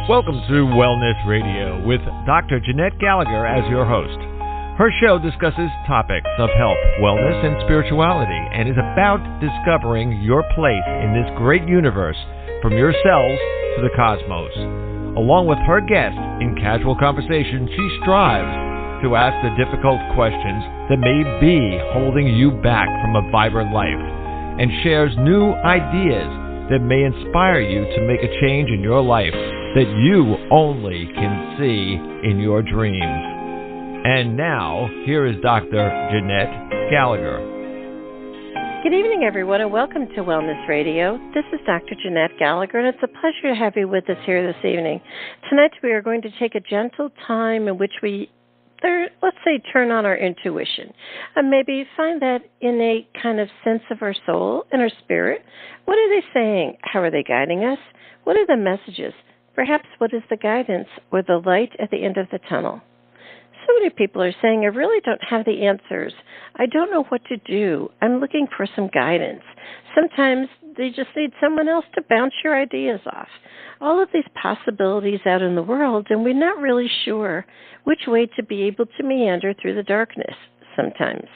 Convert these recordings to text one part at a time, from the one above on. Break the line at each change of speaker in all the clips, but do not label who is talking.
Welcome to Wellness Radio with Dr. Jeanette Gallagher as your host. Her show discusses topics of health, wellness, and spirituality and is about discovering your place in this great universe from your cells to the cosmos. Along with her guests in casual conversation, she strives to ask the difficult questions that may be holding you back from a vibrant life and shares new ideas that may inspire you to make a change in your life that you only can see in your dreams. And now, here is Dr. Jeanette Gallagher.
Good evening, everyone, and welcome to Wellness Radio. This is Dr. Jeanette Gallagher, and it's a pleasure to have you with us here this evening. Tonight, we are going to take a gentle time in which we, let's say, turn on our intuition, and maybe find that innate kind of sense of our soul and our spirit. What are they saying? How are they guiding us? What are the messages? Perhaps what is the guidance or the light at the end of the tunnel? So many people are saying, I really don't have the answers. I don't know what to do. I'm looking for some guidance. Sometimes they just need someone else to bounce your ideas off. All of these possibilities out in the world, and we're not really sure which way to be able to meander through the darkness sometimes.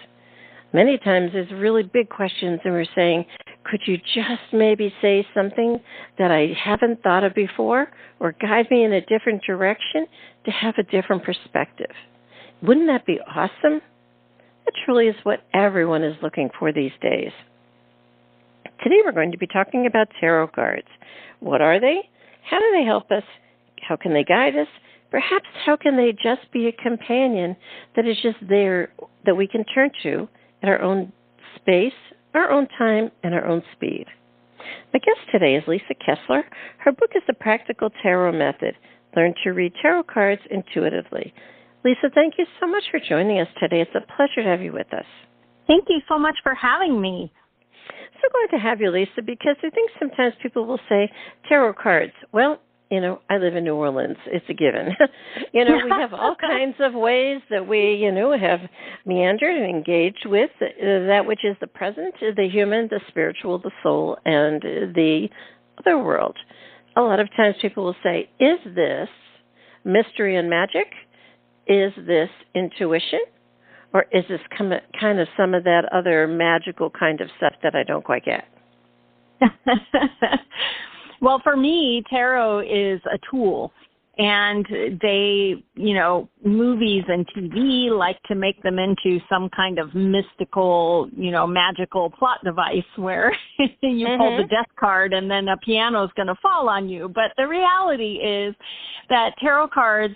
Many times there's really big questions, and we're saying, could you just maybe say something that I haven't thought of before, or guide me in a different direction to have a different perspective? Wouldn't that be awesome? That truly is what everyone is looking for these days. Today we're going to be talking about tarot cards. What are they? How do they help us? How can they guide us? Perhaps how can they just be a companion that is just there that we can turn to at our own space, our own time, and our own speed? My guest today is Lisa Kessler. Her book is The Practical Tarot Method. Learn to read tarot cards intuitively. Lisa, thank you so much for joining us today. It's a pleasure to have you with us.
Thank you so much for having me.
So glad to have you, Lisa, because I think sometimes people will say tarot cards. Well, I live in New Orleans. It's a given. We have all kinds of ways that we, have meandered and engaged with that which is the present, the human, the spiritual, the soul, and the other world. A lot of times people will say, is this mystery and magic? Is this intuition? Or is this kind of some of that other magical kind of stuff that I don't quite get?
Well, for me, tarot is a tool, and they, movies and TV like to make them into some kind of mystical, magical plot device where you pull the death card and then a piano is going to fall on you. But the reality is that tarot cards,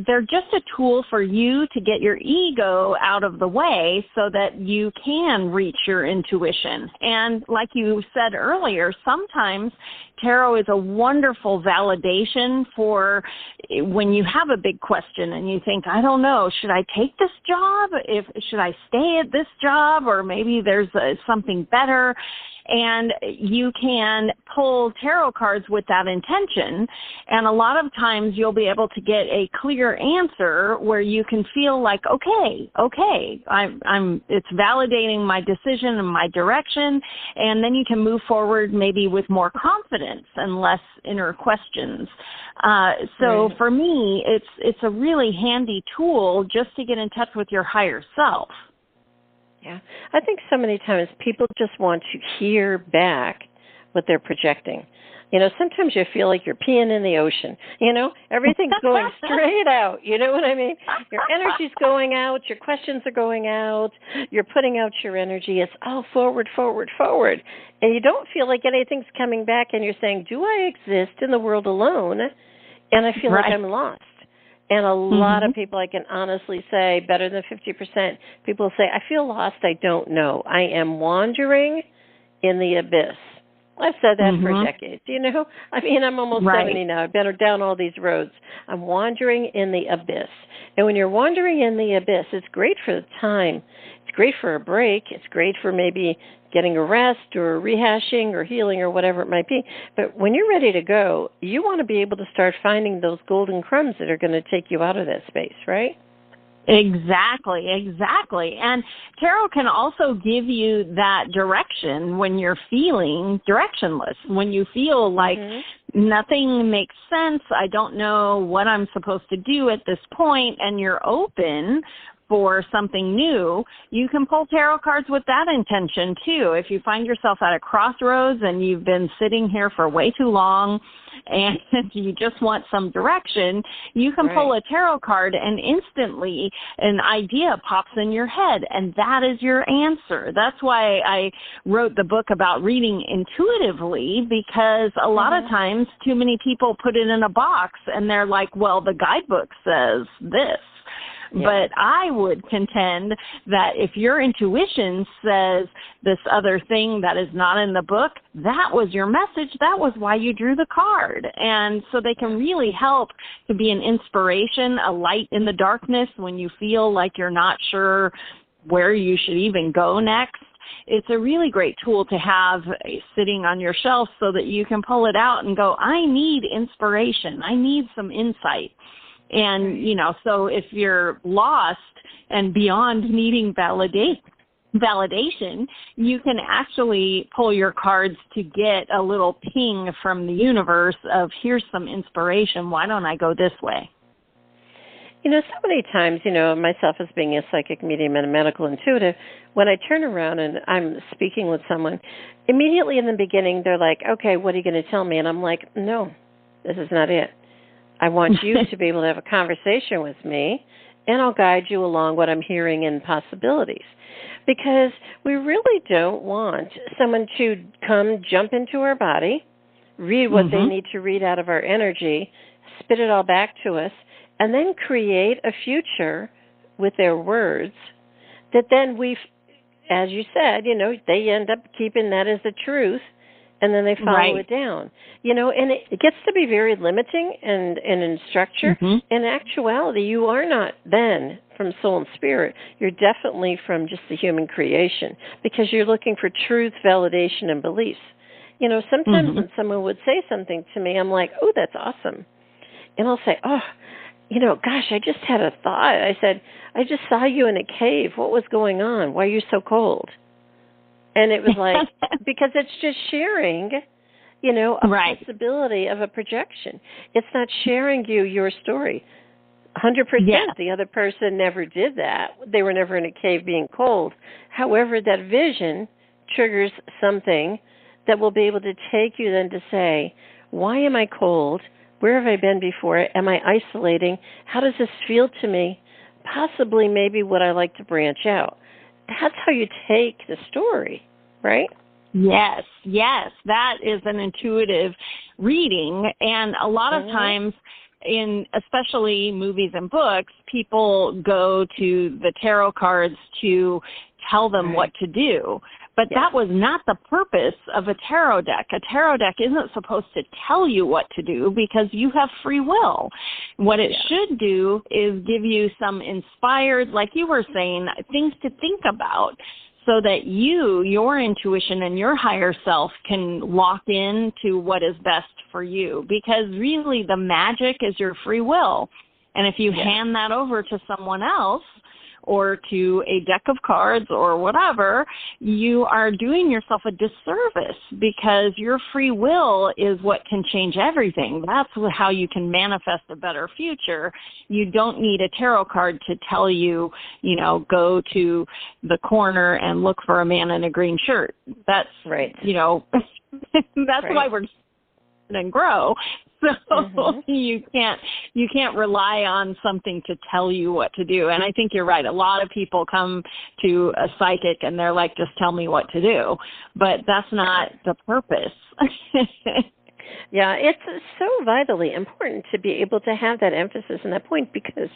they're just a tool for you to get your ego out of the way so that you can reach your intuition. And like you said earlier, sometimes tarot is a wonderful validation for when you have a big question and you think, I don't know, should I take this job? Should I stay at this job? Or maybe there's something better. And you can pull tarot cards with that intention. And a lot of times you'll be able to get a clear answer where you can feel like, okay, it's validating my decision and my direction. And then you can move forward maybe with more confidence and less inner questions. So for me, it's a really handy tool just to get in touch with your higher self.
Yeah, I think so many times people just want to hear back what they're projecting. Sometimes you feel like you're peeing in the ocean. Everything's going straight out. You know what I mean? Your energy's going out. Your questions are going out. You're putting out your energy. It's all forward, forward, forward. And you don't feel like anything's coming back, and you're saying, do I exist in the world alone? And I feel like I'm lost. And a lot of people, I can honestly say, better than 50%, people say, I feel lost, I don't know. I am wandering in the abyss. I've said that for decades, I'm almost 70 now. I've been down all these roads. I'm wandering in the abyss. And when you're wandering in the abyss, it's great for the time. It's great for a break. It's great for maybe getting a rest or rehashing or healing or whatever it might be. But when you're ready to go, you want to be able to start finding those golden crumbs that are going to take you out of that space, right?
Exactly. And tarot can also give you that direction when you're feeling directionless, when you feel like nothing makes sense, I don't know what I'm supposed to do at this point, and you're open for something new. You can pull tarot cards with that intention too. If you find yourself at a crossroads and you've been sitting here for way too long and you just want some direction, you can pull a tarot card and instantly an idea pops in your head, and that is your answer. That's why I wrote the book about reading intuitively, because a lot of times too many people put it in a box and they're like, well, the guidebook says this. Yeah. But I would contend that if your intuition says this other thing that is not in the book, that was your message. That was why you drew the card. And so they can really help to be an inspiration, a light in the darkness when you feel like you're not sure where you should even go next. It's a really great tool to have sitting on your shelf so that you can pull it out and go, I need inspiration. I need some insight. And, you know, so if you're lost and beyond needing validation, you can actually pull your cards to get a little ping from the universe of, here's some inspiration. Why don't I go this way?
You know, so many times, you know, myself as being a psychic medium and a medical intuitive, when I turn around and I'm speaking with someone, immediately in the beginning, they're like, okay, what are you going to tell me? And I'm like, no, this is not it. I want you to be able to have a conversation with me, and I'll guide you along what I'm hearing and possibilities. Because we really don't want someone to come jump into our body, read what they need to read out of our energy, spit it all back to us, and then create a future with their words that then we, as you said, you know, they end up keeping that as the truth. And then they follow it down, you know, and it gets to be very limiting and in structure. In actuality, you are not then from soul and spirit. You're definitely from just the human creation, because you're looking for truth, validation, and beliefs. You know, sometimes when someone would say something to me, I'm like, oh, that's awesome. And I'll say, oh, you know, gosh, I just had a thought. I said, I just saw you in a cave. What was going on? Why are you so cold? And it was like, because it's just sharing, you know, a possibility of a projection. It's not sharing you your story. 100%. The other person never did that. They were never in a cave being cold. However, that vision triggers something that will be able to take you then to say, why am I cold? Where have I been before? Am I isolating? How does this feel to me? Possibly maybe would I like to branch out? That's how you take the story, right?
Yes. That is an intuitive reading. And a lot of times, in especially movies and books, people go to the tarot cards to tell them what to do. But that was not the purpose of a tarot deck. A tarot deck isn't supposed to tell you what to do, because you have free will. What it should do is give you some inspired, like you were saying, things to think about, so that your intuition and your higher self can lock in to what is best for you. Because really the magic is your free will. And if you hand that over to someone else, or to a deck of cards or whatever, you are doing yourself a disservice, because your free will is what can change everything. That's how you can manifest a better future. You don't need a tarot card to tell you, you know, go to the corner and look for a man in a green shirt. That's you know, that's why we're and grow. So you can't rely on something to tell you what to do. And I think you're right. A lot of people come to a psychic and they're like, just tell me what to do. But that's not the purpose.
Yeah, it's so vitally important to be able to have that emphasis and that point, because,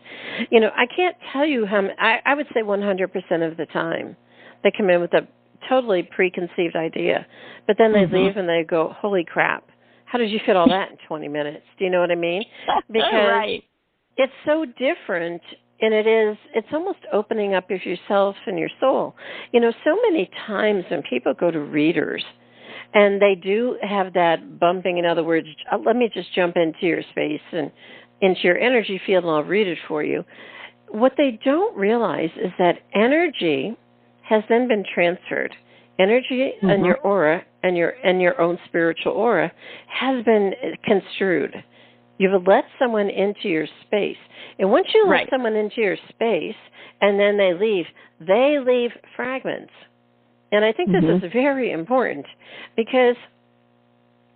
you know, I can't tell you how, I would say 100% of the time they come in with a totally preconceived idea, but then they leave and they go, holy crap. How did you fit all that in 20 minutes? Do you know what I mean? Because it's so different, and it's almost opening up of yourself and your soul. You know, so many times when people go to readers, and they do have that bumping, in other words, let me just jump into your space and into your energy field, and I'll read it for you. what they don't realize is that energy has then been transferred. Energy in your aura and your own spiritual aura has been construed. You've let someone into your space. And once you let someone into your space and then they leave fragments. And I think this is very important because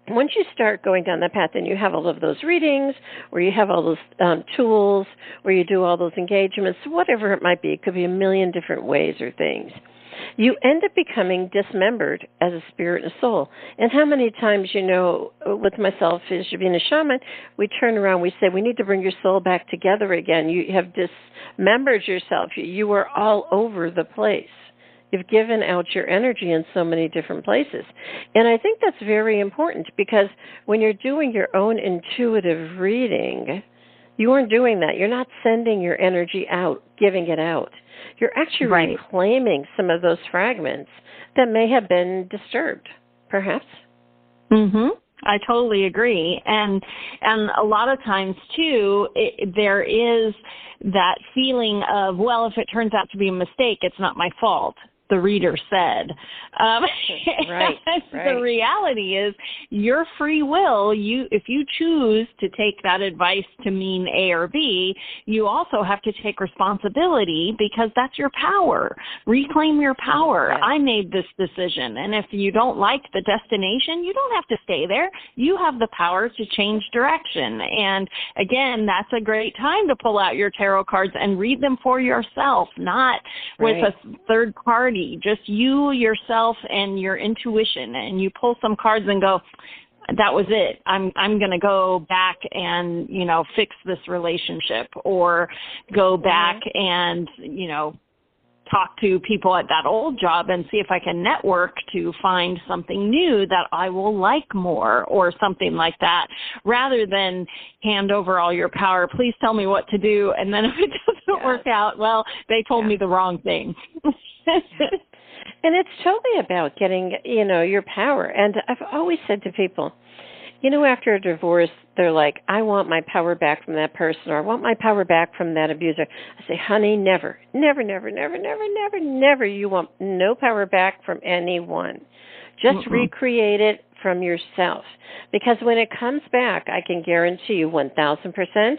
once you start going down that path and you have all of those readings or you have all those tools or you do all those engagements, whatever it might be, it could be a million different ways or things, you end up becoming dismembered as a spirit and a soul. And how many times, with myself as being a shaman, we turn around, we say, we need to bring your soul back together again. You have dismembered yourself. You are all over the place. You've given out your energy in so many different places. And I think that's very important because when you're doing your own intuitive reading, you aren't doing that. You're not sending your energy out, giving it out. You're actually reclaiming some of those fragments that may have been disturbed, perhaps.
I totally agree. And a lot of times, too, there is that feeling of, well, if it turns out to be a mistake, it's not my fault. The reader said. The reality is your free will, if you choose to take that advice to mean A or B, you also have to take responsibility because that's your power. Reclaim your power. I made this decision. And if you don't like the destination, you don't have to stay there. You have the power to change direction. And again, that's a great time to pull out your tarot cards and read them for yourself, not with a third party. Just you, yourself, and your intuition. And you pull some cards and go, that was it. I'm going to go back and, fix this relationship or go back and, talk to people at that old job and see if I can network to find something new that I will like more or something like that, rather than hand over all your power. Please tell me what to do. And then if it doesn't work out, well, they told me the wrong thing.
And it's totally about getting, your power. And I've always said to people, after a divorce, they're like, I want my power back from that person, or I want my power back from that abuser. I say, honey, never, never, never, never, never, never, never. You want no power back from anyone. Just recreate it from yourself. Because when it comes back, I can guarantee you 1,000%,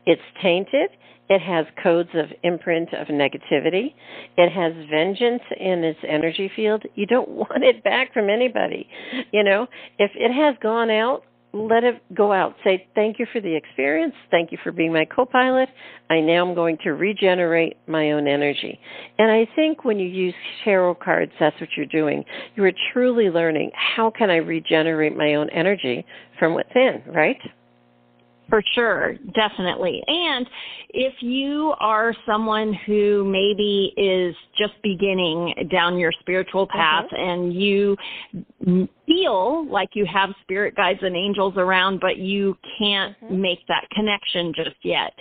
it's tainted. It has codes of imprint of negativity. It has vengeance in its energy field. You don't want it back from anybody. If it has gone out, let it go out. Say, thank you for the experience. Thank you for being my co-pilot. I now am going to regenerate my own energy. And I think when you use tarot cards, that's what you're doing. You are truly learning, how can I regenerate my own energy from within, right?
For sure, definitely. And if you are someone who maybe is just beginning down your spiritual path and you feel like you have spirit guides and angels around, but you can't make that connection just yet,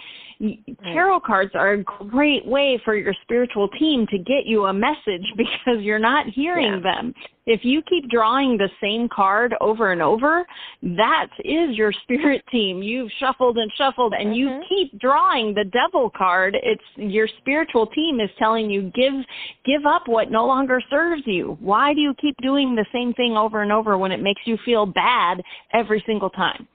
tarot cards are a great way for your spiritual team to get you a message because you're not hearing them. If you keep drawing the same card over and over, that is your spirit team. You've shuffled and shuffled and you keep drawing the devil card. It's your spiritual team is telling you, give up what no longer serves you. Why do you keep doing the same thing over and over when it makes you feel bad every single time?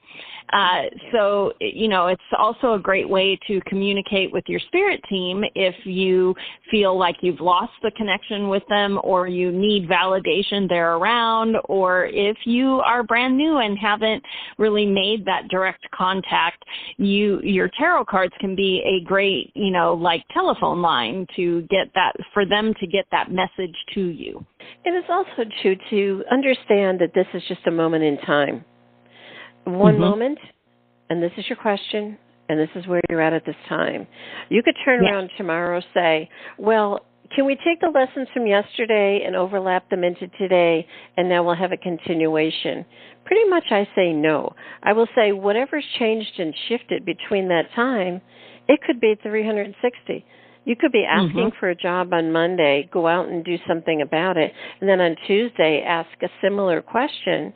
So, it's also a great way to communicate with your spirit team if you feel like you've lost the connection with them or you need validation they're around, or if you are brand new and haven't really made that direct contact, your tarot cards can be a great, telephone line to get that, for them to get that message to you.
And it's also true to understand that this is just a moment in time. One moment, and this is your question, and this is where you're at this time. You could turn around tomorrow and say, well, can we take the lessons from yesterday and overlap them into today, and now we'll have a continuation? Pretty much I say no. I will say whatever's changed and shifted between that time, it could be 360. You could be asking for a job on Monday, go out and do something about it, and then on Tuesday ask a similar question.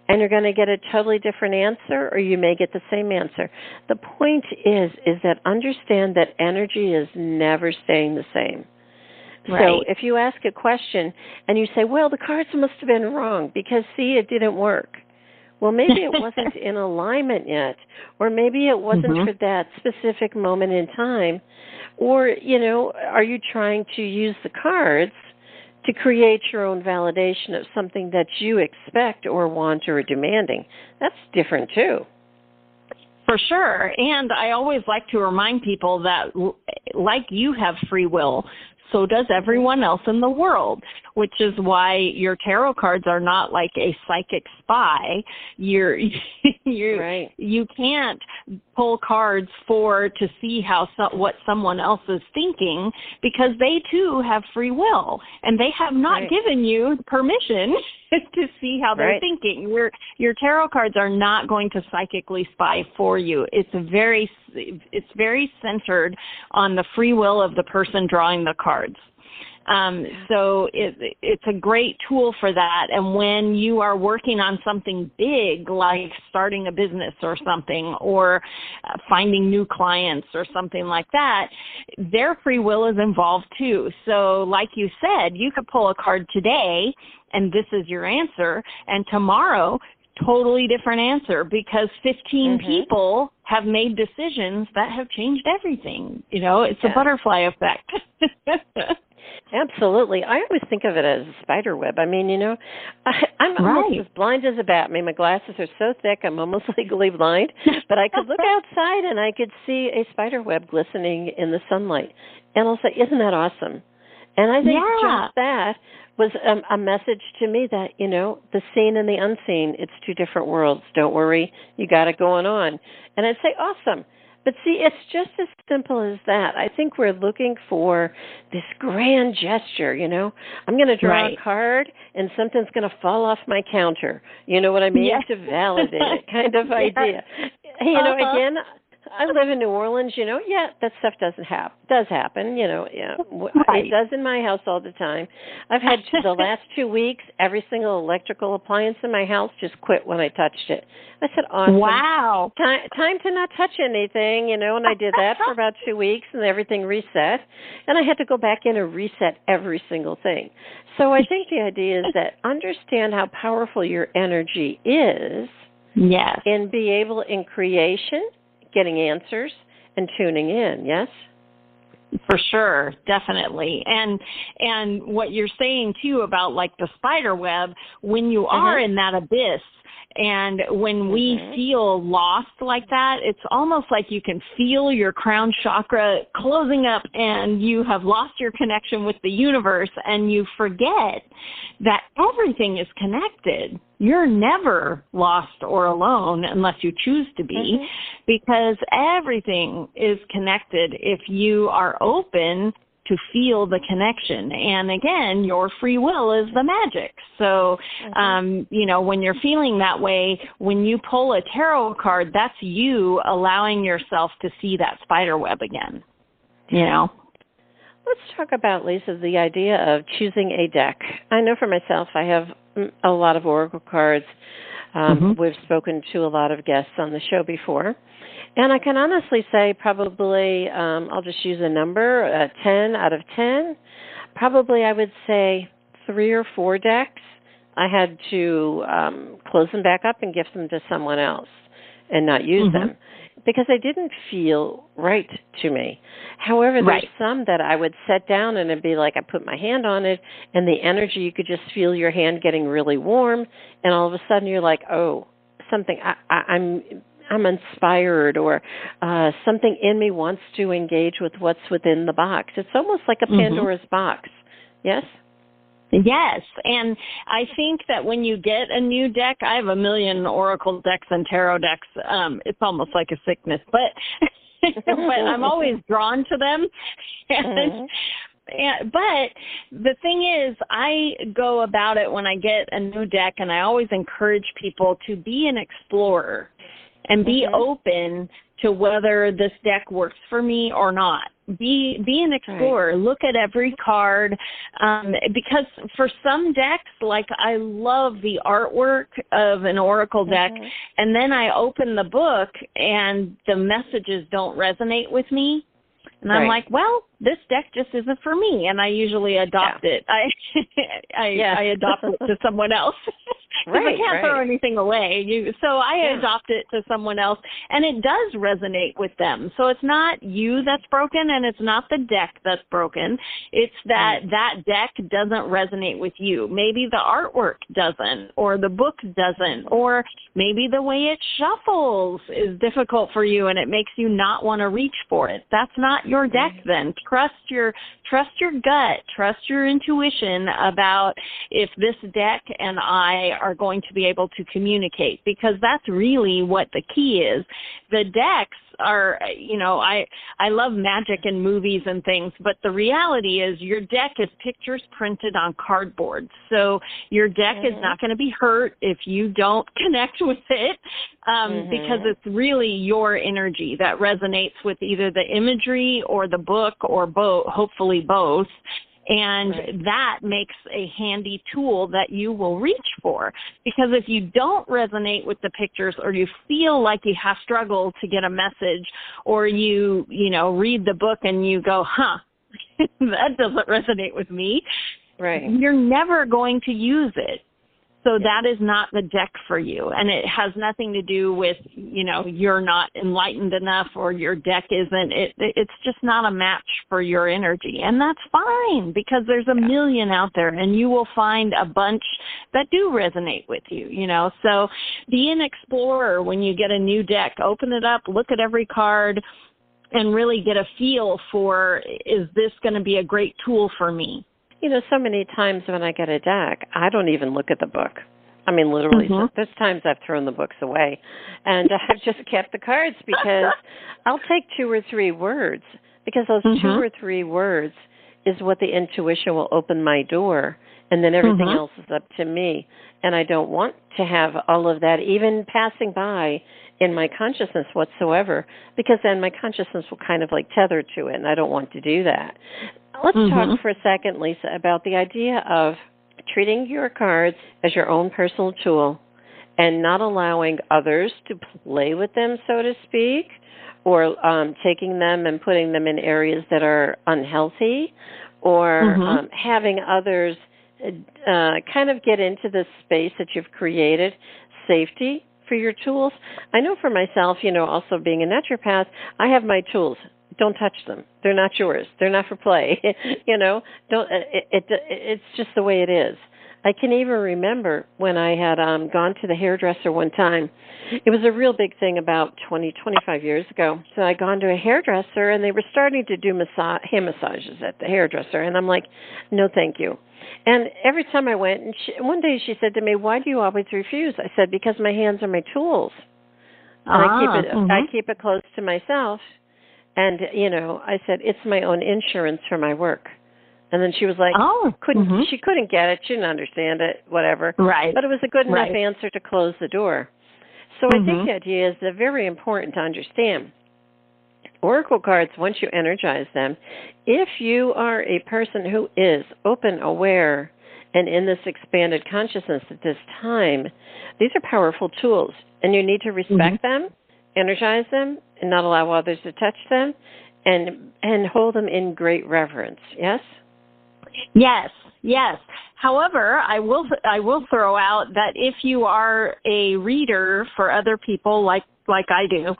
and you're going to get a totally different answer, or you may get the same answer. The point is that understand that energy is never staying the same.
Right.
So if you ask a question and you say, well, the cards must have been wrong because, see, it didn't work. Well, maybe it wasn't in alignment yet, or maybe it wasn't for that specific moment in time. Or, are you trying to use the cards to create your own validation of something that you expect or want or are demanding? That's different, too.
For sure. And I always like to remind people that, like you have free will, so does everyone else in the world, which is why your tarot cards are not like a psychic spy. You can't pull cards to see what someone else is thinking, because they too have free will, and they have not given you permission to see how they're thinking. Your tarot cards are not going to psychically spy for you. It's very centered on the free will of the person drawing the cards. So it's a great tool for that. And when you are working on something big, like starting a business or something, or finding new clients or something like that, their free will is involved too. So like you said, you could pull a card today and this is your answer, and tomorrow, totally different answer, because 15 people have made decisions that have changed everything. It's a butterfly effect.
Absolutely. I always think of it as a spider web. I mean, I'm almost as blind as a bat. I mean, my glasses are so thick, I'm almost legally blind. But I could look outside and I could see a spider web glistening in the sunlight. And I'll say, isn't that awesome? And I think just that was a message to me that, the seen and the unseen, it's two different worlds. Don't worry, you got it going on. And I'd say, awesome. But see, it's just as simple as that. I think we're looking for this grand gesture, I'm going to draw a card and something's going to fall off my counter. You know what I mean? To validate it kind of idea. Again, I live in New Orleans, that stuff does happen, It does in my house all the time. I've had the last 2 weeks, every single electrical appliance in my house just quit when I touched it. I said, awesome.
Wow.
Time to not touch anything, and I did that for about 2 weeks, and everything reset. And I had to go back in and reset every single thing. So I think the idea is that understand how powerful your energy is.
Yes.
And be able in creation, getting answers, and tuning in, yes?
For sure, definitely. And what you're saying, too, about like the spider web, when you are in that abyss, and when we feel lost like that, it's almost like you can feel your crown chakra closing up and you have lost your connection with the universe, and you forget that everything is connected. You're never lost or alone unless you choose to be, because everything is connected if you are open to feel the connection. And again, your free will is the magic. So, when you're feeling that way, when you pull a tarot card, that's you allowing yourself to see that spider web again,
Let's talk about, Lisa, the idea of choosing a deck. I know for myself, I have a lot of oracle cards. We've spoken to a lot of guests on the show before. And I can honestly say probably, I'll just use a number, 10 out of 10. Probably I would say 3 or 4 decks. I had to close them back up and gift them to someone else and not use them, because they didn't feel right to me. However, there's some that I would set down and it'd be like I put my hand on it, and the energy, you could just feel your hand getting really warm, and all of a sudden you're like, oh, something, I'm inspired, or something in me wants to engage with what's within the box. It's almost like a Pandora's box. Yes?
Yes, and I think that when you get a new deck, I have a million oracle decks and tarot decks. It's almost like a sickness, but but I'm always drawn to them. But the thing is, I go about it when I get a new deck, and I always encourage people to be an explorer and be open to whether this deck works for me or not. Be an explorer. Right. Look at every card, because for some decks, like I love the artwork of an oracle deck, and then I open the book and the messages don't resonate with me. And I'm like, well, this deck just isn't for me, and I usually adopt it. I adopt it to someone else because I can't throw anything away. So I adopt it to someone else, and it does resonate with them. So it's not you that's broken, and it's not the deck that's broken. It's that that deck doesn't resonate with you. Maybe the artwork doesn't, or the book doesn't, or maybe the way it shuffles is difficult for you, and it makes you not want to reach for it. That's not your deck then. Trust your gut, trust your intuition about if this deck and I are going to be able to communicate, because that's really what the key is. The decks are, I love magic and movies and things, but the reality is your deck is pictures printed on cardboard. So your deck is not going to be hurt if you don't connect with it, because it's really your energy that resonates with either the imagery or the book or both, hopefully both. And that makes a handy tool that you will reach for. Because if you don't resonate with the pictures, or you feel like you have struggled to get a message, or you read the book and you go, that doesn't resonate with me, you're never going to use it. So that is not the deck for you. And it has nothing to do with, you're not enlightened enough, or your deck isn't. It's just not a match for your energy. And that's fine, because there's a million out there, and you will find a bunch that do resonate with you, So be an explorer when you get a new deck. Open it up, look at every card, and really get a feel for, is this going to be a great tool for me?
So many times when I get a deck, I don't even look at the book. I mean, literally, there's times I've thrown the books away, and I've just kept the cards, because I'll take 2 or 3 words, because those 2 or 3 words is what the intuition will open my door, and then everything else is up to me. And I don't want to have all of that even passing by in my consciousness whatsoever, because then my consciousness will kind of like tether to it, and I don't want to do that. Let's talk for a second, Lisa, about the idea of treating your cards as your own personal tool and not allowing others to play with them, so to speak, or taking them and putting them in areas that are unhealthy, or having others kind of get into the space that you've created, safety for your tools. I know for myself, also being a naturopath, I have my tools. Don't touch them. They're not yours. They're not for play. Don't. It's just the way it is. I can even remember when I had gone to the hairdresser one time. It was a real big thing about 25 years ago. So I'd gone to a hairdresser, and they were starting to do hand massages at the hairdresser. And I'm like, no, thank you. And every time I went, and one day she said to me, why do you always refuse? I said, because my hands are my tools. And I keep it close to myself. And, I said, it's my own insurance for my work. And then she was like, she couldn't get it. She didn't understand it, whatever.
Right.
But it was a good enough answer to close the door. So I think the idea is very important to understand. Oracle cards, once you energize them, if you are a person who is open, aware, and in this expanded consciousness at this time, these are powerful tools. And you need to respect them, energize them, and not allow others to touch them, and hold them in great reverence. Yes?
Yes. However, I will throw out that if you are a reader for other people, like I do,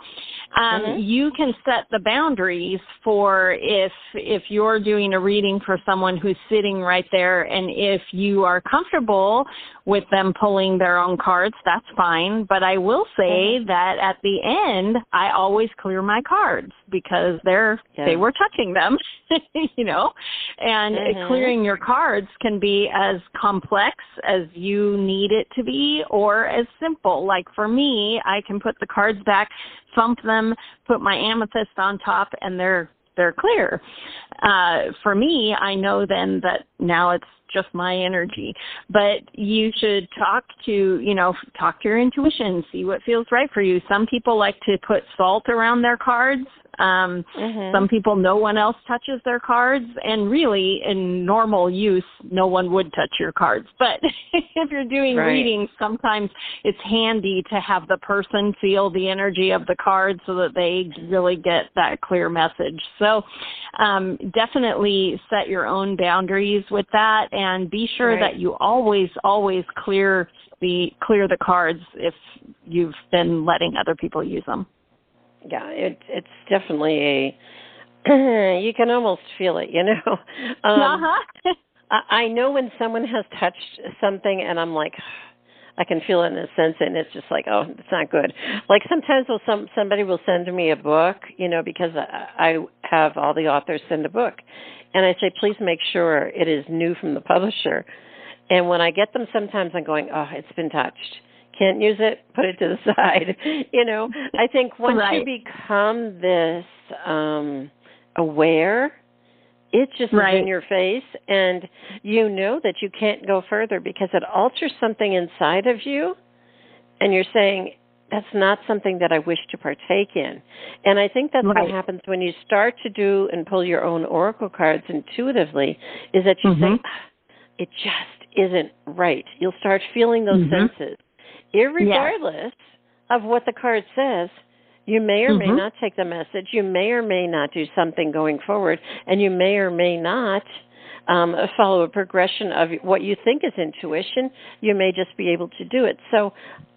you can set the boundaries for if you're doing a reading for someone who's sitting right there, and if you are comfortable with them pulling their own cards, that's fine. But I will say that at the end, I always clear my cards, because they were touching them, and clearing your cards can be as complex as you need it to be, or as simple. Like for me, I can put the cards back, thump them, put my amethyst on top, and they're clear. For me, I know then that now it's just my energy. But you should talk to your intuition, see what feels right for you. Some people like to put salt around their cards. Some people, no one else touches their cards, and really, in normal use, no one would touch your cards. But if you're doing readings, sometimes it's handy to have the person feel the energy of the card so that they really get that clear message. So definitely set your own boundaries with that, and be sure that you always clear the cards if you've been letting other people use them.
Yeah, it's definitely you can almost feel it, I know when someone has touched something and I'm like, I can feel it in a sense, and it's just like, oh, it's not good. Like sometimes somebody will send me a book, because I have all the authors send a book. And I say, please make sure it is new from the publisher. And when I get them, sometimes I'm going, oh, it's been touched. Can't use it, put it to the side. I think once you become this aware, it just is in your face, and you know that you can't go further because it alters something inside of you, and you're saying, that's not something that I wish to partake in. And I think that's what happens when you start to do and pull your own oracle cards intuitively, is that you say, it just isn't right. You'll start feeling those senses. Irregardless of what the card says, you may or may not take the message. You may or may not do something going forward, and you may or may not follow a progression of what you think is intuition. You may just be able to do it. So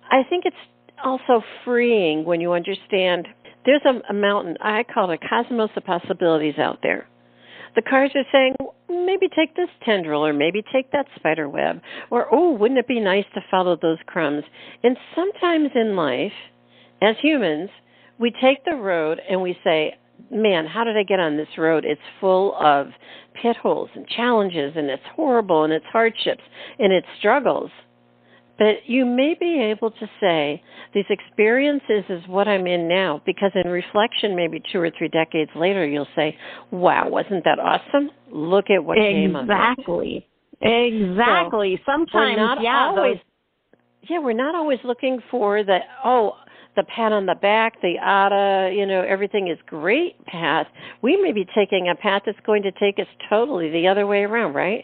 I think it's also freeing when you understand there's a mountain, I call it a cosmos of possibilities out there. The cards are saying, maybe take this tendril, or maybe take that spider web, or, oh, wouldn't it be nice to follow those crumbs? And sometimes in life, as humans, we take the road and we say, man, how did I get on this road? It's full of pit holes and challenges, and it's horrible, and it's hardships, and it's struggles. But you may be able to say, these experiences is what I'm in now, because in reflection, maybe 2 or 3 decades later, you'll say, wow, wasn't that awesome? Look at what came of it.
Exactly. So sometimes,
we're not always looking for the pat on the back, the everything is great path. We may be taking a path that's going to take us totally the other way around, right?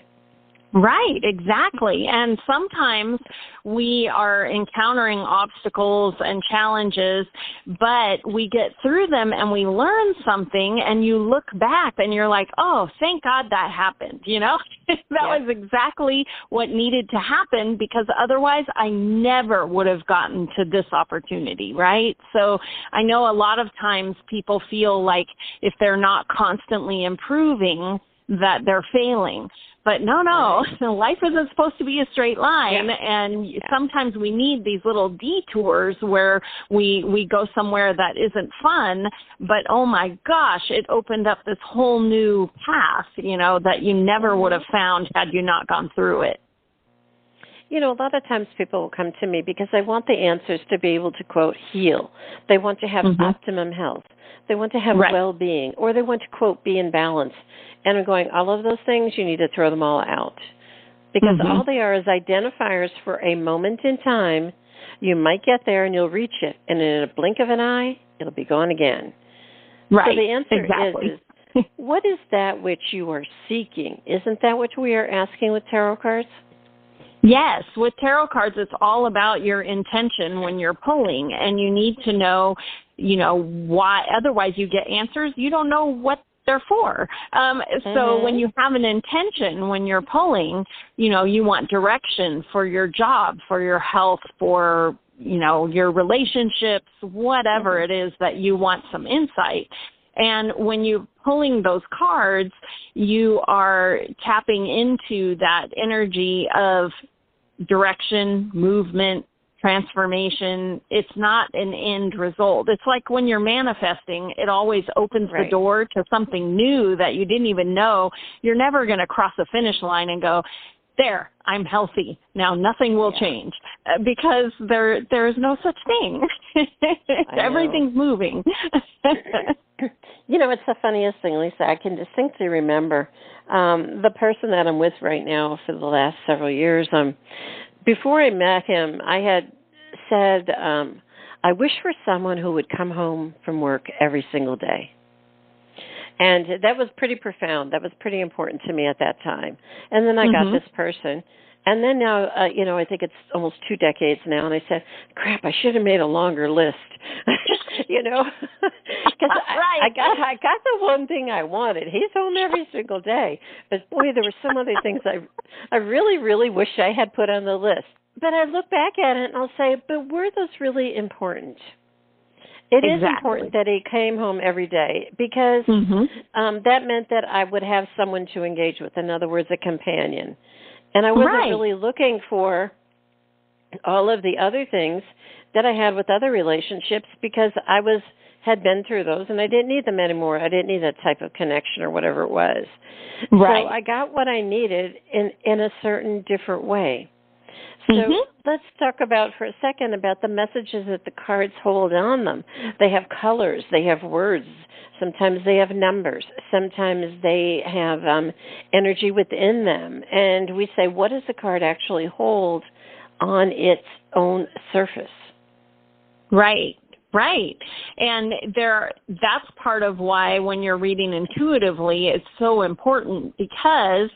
Right, exactly. And sometimes we are encountering obstacles and challenges, but we get through them and we learn something, and you look back and you're like, oh, thank God that happened, That was exactly what needed to happen, because otherwise I never would have gotten to this opportunity, right? So I know a lot of times people feel like if they're not constantly improving, that they're failing. But no, life isn't supposed to be a straight line, and sometimes we need these little detours where we go somewhere that isn't fun, but oh my gosh, it opened up this whole new path, that you never would have found had you not gone through it.
A lot of times people will come to me because they want the answers to be able to, quote, heal. They want to have optimum health. They want to have well-being, or they want to, quote, be in balance. And I'm going, all of those things, you need to throw them all out. Because all they are is identifiers for a moment in time. You might get there and you'll reach it, and in a blink of an eye, it'll be gone again.
Right.
So the answer is, what is that which you are seeking? Isn't that what we are asking with tarot cards?
Yes, with tarot cards, it's all about your intention when you're pulling, and you need to know, why. Otherwise, you get answers you don't know what they're for. So when you have an intention when you're pulling, you want direction for your job, for your health, for your relationships, whatever it is that you want some insight. And when you're pulling those cards, you are tapping into that energy of direction, movement, transformation. It's not an end result. It's like when you're manifesting, it always opens the door to something new that you didn't even know. You're never going to cross a finish line and go, there, I'm healthy. Now nothing will change, because there's no such thing. Everything's moving.
It's the funniest thing, Lisa. I can distinctly remember the person that I'm with right now for the last several years. Before I met him, I had said, I wish for someone who would come home from work every single day. And that was pretty profound. That was pretty important to me at that time. And then I got this person. And then now, I think it's almost 2 decades now, and I said, crap, I should have made a longer list, because I got the one thing I wanted. He's home every single day. But, boy, there were some other things I really, really wish I had put on the list. But I look back at it, and I'll say, but were those really important? It is important that he came home every day because that meant that I would have someone to engage with, in other words, a companion. And I wasn't really looking for all of the other things that I had with other relationships because I had been through those and I didn't need them anymore. I didn't need that type of connection or whatever it was. Right. So I got what I needed in a certain different way. So let's talk for a second about the messages that the cards hold on them. They have colors. They have words. Sometimes they have numbers. Sometimes they have energy within them. And we say, what does the card actually hold on its own surface? Right. And that's part of why when you're reading intuitively, it's so important because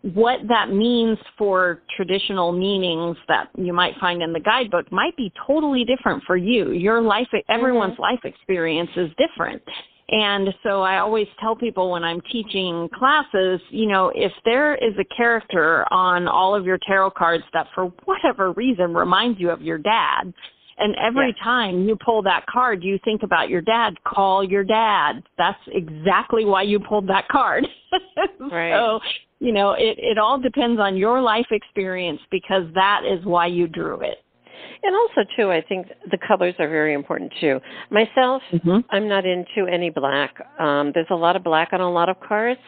what that means for traditional meanings that you might find in the guidebook might be totally different for you. Your life, everyone's life experience is different. And so I always tell people when I'm teaching classes, if there is a character on all of your tarot cards that for whatever reason reminds you of your dad, and every time you pull that card, you think about your dad, call your dad. That's exactly why you pulled that card. Right. So, it all depends on your life experience because that is why you drew it. And also, too, I think the colors are very important, too. Myself, I'm not into any black. There's a lot of black on a lot of cards.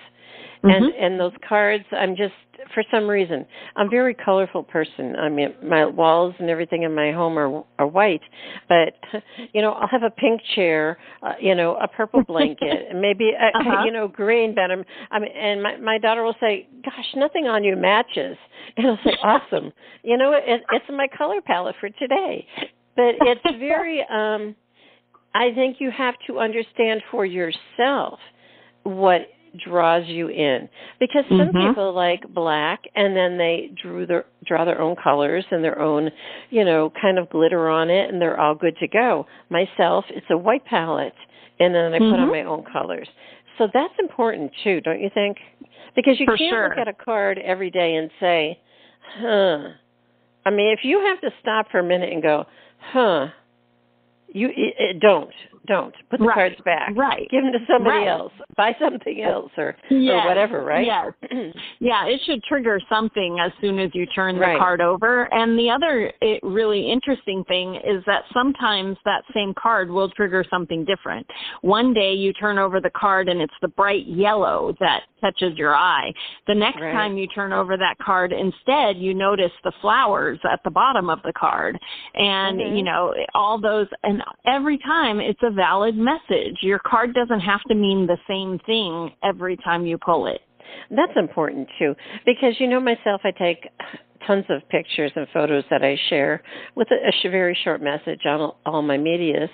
And those cards, I'm just, for some reason, I'm a very colorful person. I mean, my walls and everything in my home are white. But, I'll have a pink chair, a purple blanket, and maybe, green. But and my daughter will say, gosh, nothing on you matches. And I'll say, awesome. It's my color palette for today. But it's very, I think you have to understand for yourself what draws you in, because some people like black and then they draw their own colors and their own kind of glitter on it and they're all good to go. Myself, it's a white palette and then I put on my own colors. So that's important too, don't you think? Because you can't look at a card every day and say, I mean, if you have to stop for a minute and go, don't put the cards back. Right. Give them to somebody else. Buy something else or whatever, right? Yes. Yeah, it should trigger something as soon as you turn the card over. And the other really interesting thing is that sometimes that same card will trigger something different. One day you turn over the card and it's the bright yellow that catches your eye. The next time you turn over that card, instead you notice the flowers at the bottom of the card. And, all those, and every time it's a valid message. Your card doesn't have to mean the same thing every time you pull it. That's important, too, because, myself, I take tons of pictures and photos that I share with a very short message on all my medias,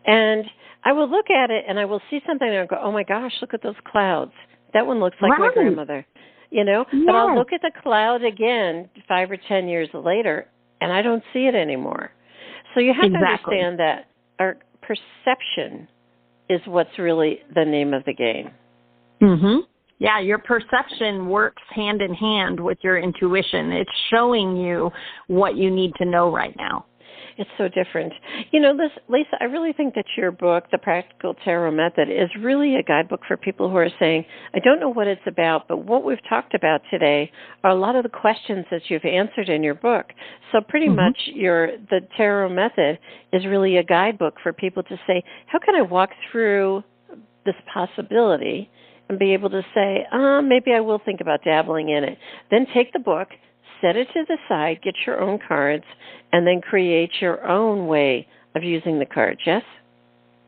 and I will look at it and I will see something and I'll go, oh, my gosh, look at those clouds. That one looks like my grandmother, But I'll look at the cloud again 5 or 10 years later, and I don't see it anymore. So you have to understand that our perception is what's really the name of the game. Yeah, your perception works hand in hand with your intuition. It's showing you what you need to know right now. It's so different. Lisa, I really think that your book, The Practical Tarot Method, is really a guidebook for people who are saying, I don't know what it's about, but what we've talked about today are a lot of the questions that you've answered in your book. So pretty much the Tarot Method is really a guidebook for people to say, how can I walk through this possibility and be able to say, maybe I will think about dabbling in it. Then take the book, set it to the side, get your own cards, and then create your own way of using the cards, yes?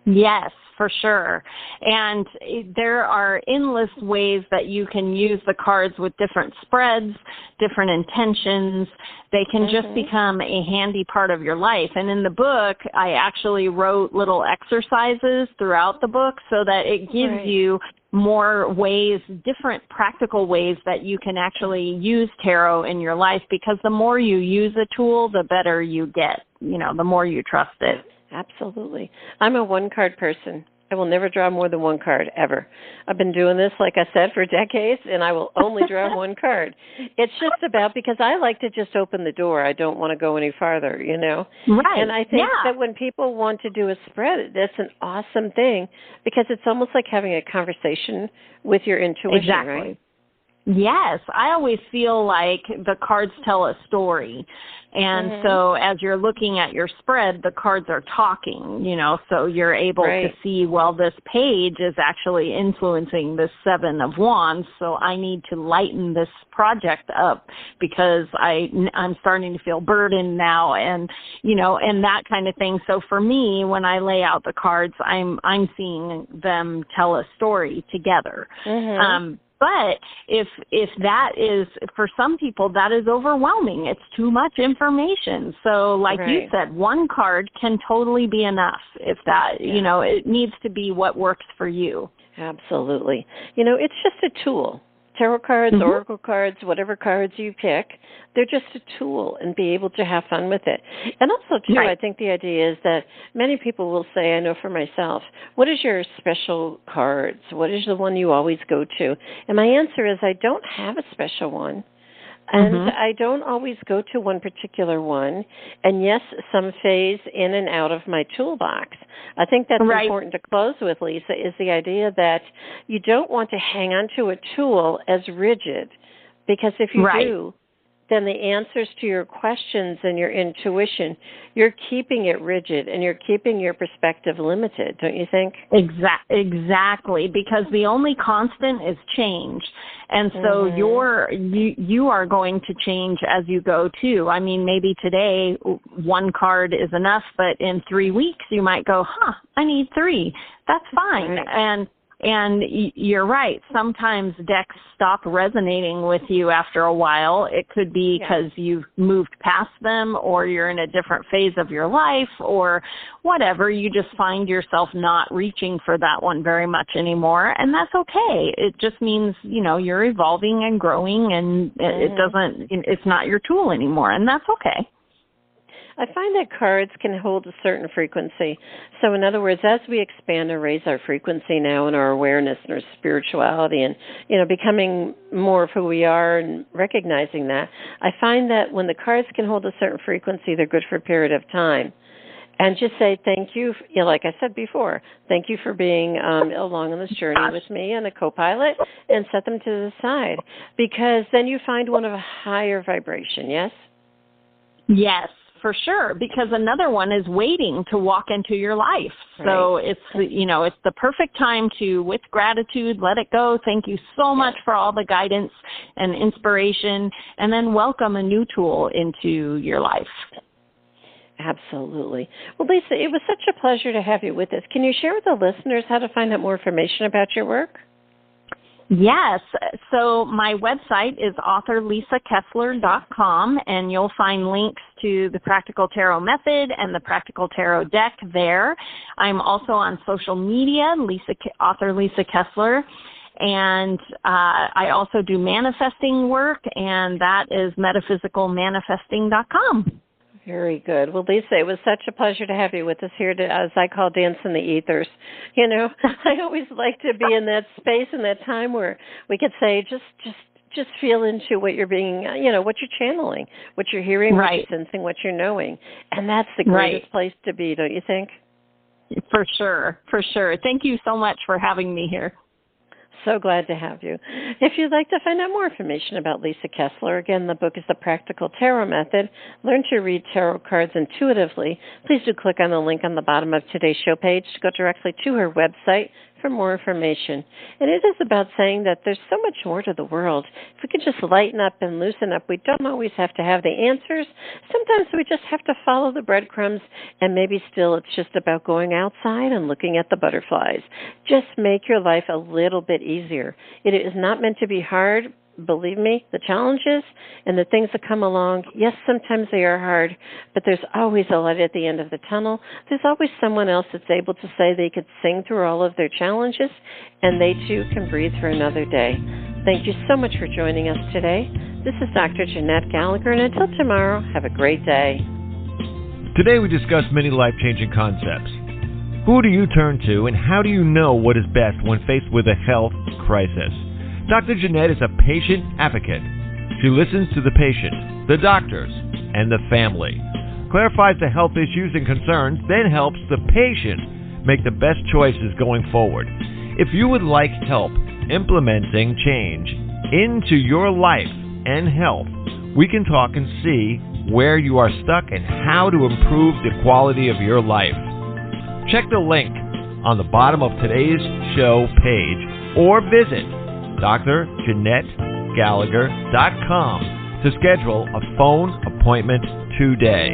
Yes.
for sure. And there are endless ways that you can use the cards with different spreads, different intentions. They can just become a handy part of your life. And in the book, I actually wrote little exercises throughout the book so that it gives you more ways, different practical ways that you can actually use tarot in your life, because the more you use a tool, the better you get, the more you trust it.
Absolutely. I'm a one-card person. I will never draw more than one card, ever. I've been doing this, like I said, for decades, and I will only draw one card. It's just about, because I like to just open the door. I don't want to go any farther,
Right.
And I think that when people want to do a spread, that's an awesome thing, because it's almost like having a conversation with your intuition,
exactly.
right?
Yes, I always feel like the cards tell a story. And so as you're looking at your spread, the cards are talking, so you're able to see, well, this page is actually influencing this 7 of Wands, so I need to lighten this project up because I'm starting to feel burdened now, and, and that kind of thing. So for me, when I lay out the cards, I'm seeing them tell a story together. But if that is, for some people, that is overwhelming. It's too much information. So like you said, one card can totally be enough if that, it needs to be what works for you.
Absolutely. It's just a tool. Tarot cards, oracle cards, whatever cards you pick, they're just a tool, and be able to have fun with it. And also, too, I think the idea is that many people will say, I know for myself, what is your special cards? What is the one you always go to? And my answer is, I don't have a special one. And I don't always go to one particular one. And yes, some phase in and out of my toolbox. I think that's important to close with, Lisa, is the idea that you don't want to hang on to a tool as rigid, because if you do, then the answers to your questions and your intuition, you're keeping it rigid and you're keeping your perspective limited, don't you think?
Exactly, because the only constant is change. And so you are going to change as you go too. I mean, maybe today one card is enough, but in 3 weeks you might go, I need 3. That's fine. And you're right. Sometimes decks stop resonating with you after a while. It could be because you've moved past them, or you're in a different phase of your life, or whatever. You just find yourself not reaching for that one very much anymore, and that's okay. It just means, you're evolving and growing, and it's not your tool anymore, and that's okay.
I find that cards can hold a certain frequency. So in other words, as we expand and raise our frequency now in our awareness and our spirituality and, becoming more of who we are and recognizing that, I find that when the cards can hold a certain frequency, they're good for a period of time. And just say thank you, like I said before, thank you for being along on this journey with me and a co-pilot, and set them to the side. Because then you find one of a higher vibration, yes?
Yes. For sure, because another one is waiting to walk into your life. So it's the perfect time to, with gratitude, let it go. Thank you so much for all the guidance and inspiration, and then welcome a new tool into your life.
Absolutely. Well, Lisa, it was such a pleasure to have you with us. Can you share with the listeners how to find out more information about your work?
Yes. So my website is authorlisakessler.com, and you'll find links to the Practical Tarot Method and the Practical Tarot Deck there. I'm also on social media, author Lisa Kessler, and I also do manifesting work, and that is metaphysicalmanifesting.com.
Very good. Well, Lisa, it was such a pleasure to have you with us here, as I call dance in the ethers. I always like to be in that space and that time where we could say, just feel into what you're being, what you're channeling, what you're hearing, what you're sensing, what you're knowing. And that's the greatest place to be, don't you think?
For sure. Thank you so much for having me here.
So glad to have you. If you'd like to find out more information about Lisa Kessler, again, the book is The Practical Tarot Method. Learn to read tarot cards intuitively. Please do click on the link on the bottom of today's show page to go directly to her website for more information. And it is about saying that there's so much more to the world. If we could just lighten up and loosen up, we don't always have to have the answers. Sometimes we just have to follow the breadcrumbs, and maybe still it's just about going outside and looking at the butterflies. Just make your life a little bit easier. It is not meant to be hard. Believe me, the challenges and the things that come along, yes, sometimes they are hard, but there's always a light at the end of the tunnel. There's always someone else that's able to say they could sing through all of their challenges, and they too can breathe through another day. Thank you so much for joining us today. This is Dr. Jeanette Gallagher, and until tomorrow, have a great day.
Today we discussed many life-changing concepts. Who do you turn to, and how do you know what is best when faced with a health crisis? Dr. Jeanette is a patient advocate. She listens to the patient, the doctors, and the family, clarifies the health issues and concerns, then helps the patient make the best choices going forward. If you would like help implementing change into your life and health, we can talk and see where you are stuck and how to improve the quality of your life. Check the link on the bottom of today's show page or visit drjeanettegallagher.com to schedule a phone appointment today.